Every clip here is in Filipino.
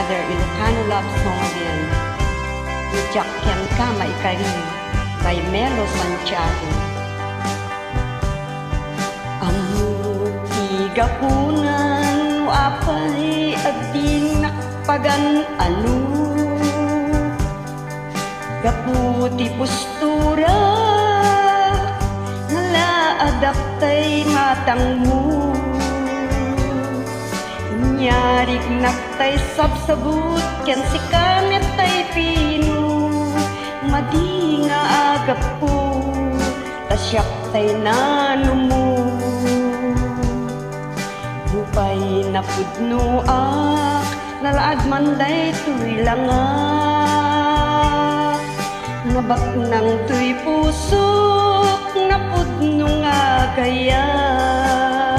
another Ilocano love song again. Jakyan Ka Maikari by Melo Santiago. Ang tigapunan apay at dinakpagan anu gaputi postura nalaadaptay matang mo nyarig naktay sabsabut ken si kamet tay pino madi nga agap po tasyak tay nanumo bupay na pudno ak nalaad manday tuy langak nabak nang tuy pusok na pudno nga gayat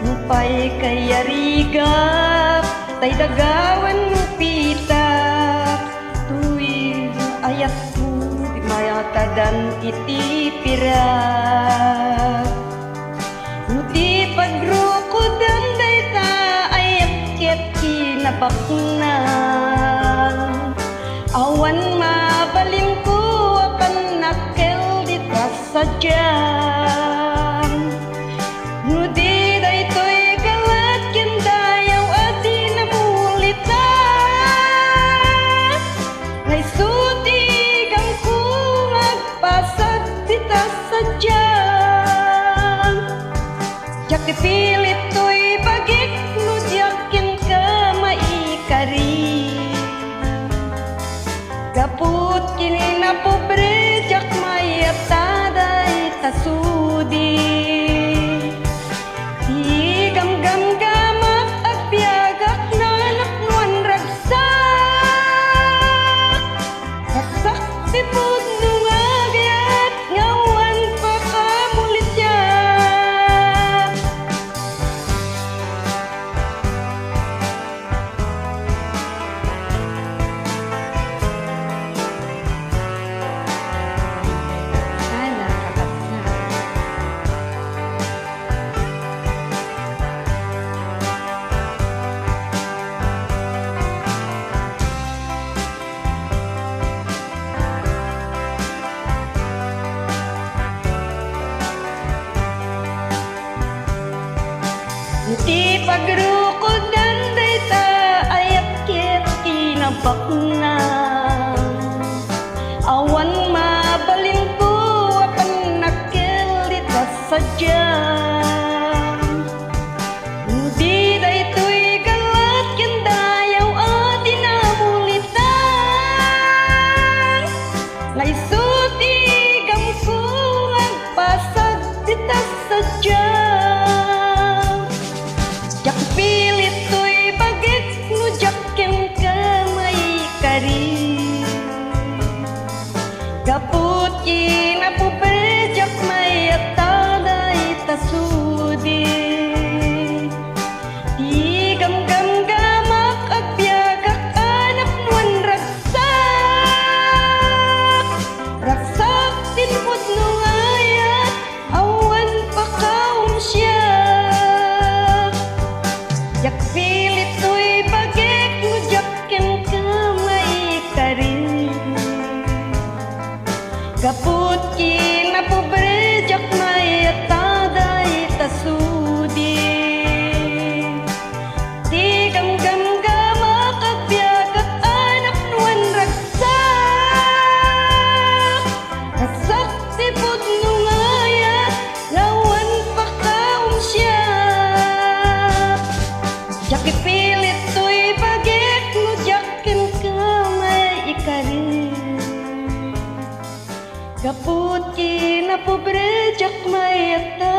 bupay kaya rigap tay dagawan mo pitak tuy ayat mo di mayata dan iti pirak nuti pagrukodan day ta ayat ket kinabaknan awan mabalin ko akan nakel dita sadyan nudi daytoy kalat ken dayaw adi namulita ngay sutigang ko agpasag dita sadyan jak dipilit to'y bagik nudyakin ka maikari gaput kini na pobre jak mayataday tasudi gam gamak at piagak na naknuan ragsak sipud nungagayat ngawan pa kamulit yan sana kakatsa Iti pagrukodan day ta ayat ket kinabaknan awan mabalin ko apan nakel dita sadyan hindi daytoy galat ken dayaw adi namulitan nga isut igam ko agpasag dita sadyan jak pilit to'y bagit nujak ken ka maikari gaput kinapobre jak mayataday tasudi gam gamak at piagak anak nuan ragsak tinpud nungayat awan pakaum siya jak pilit to'y bagik nujak ken ka maikari gaput kinapobre jak mayataday tasudi gam gamak at piagak anak nuan ragsak sipud nungayat lawan pakaum siya jak ipilit to'y bagik nujak ken ka maikari gaput kinapobre jak mayata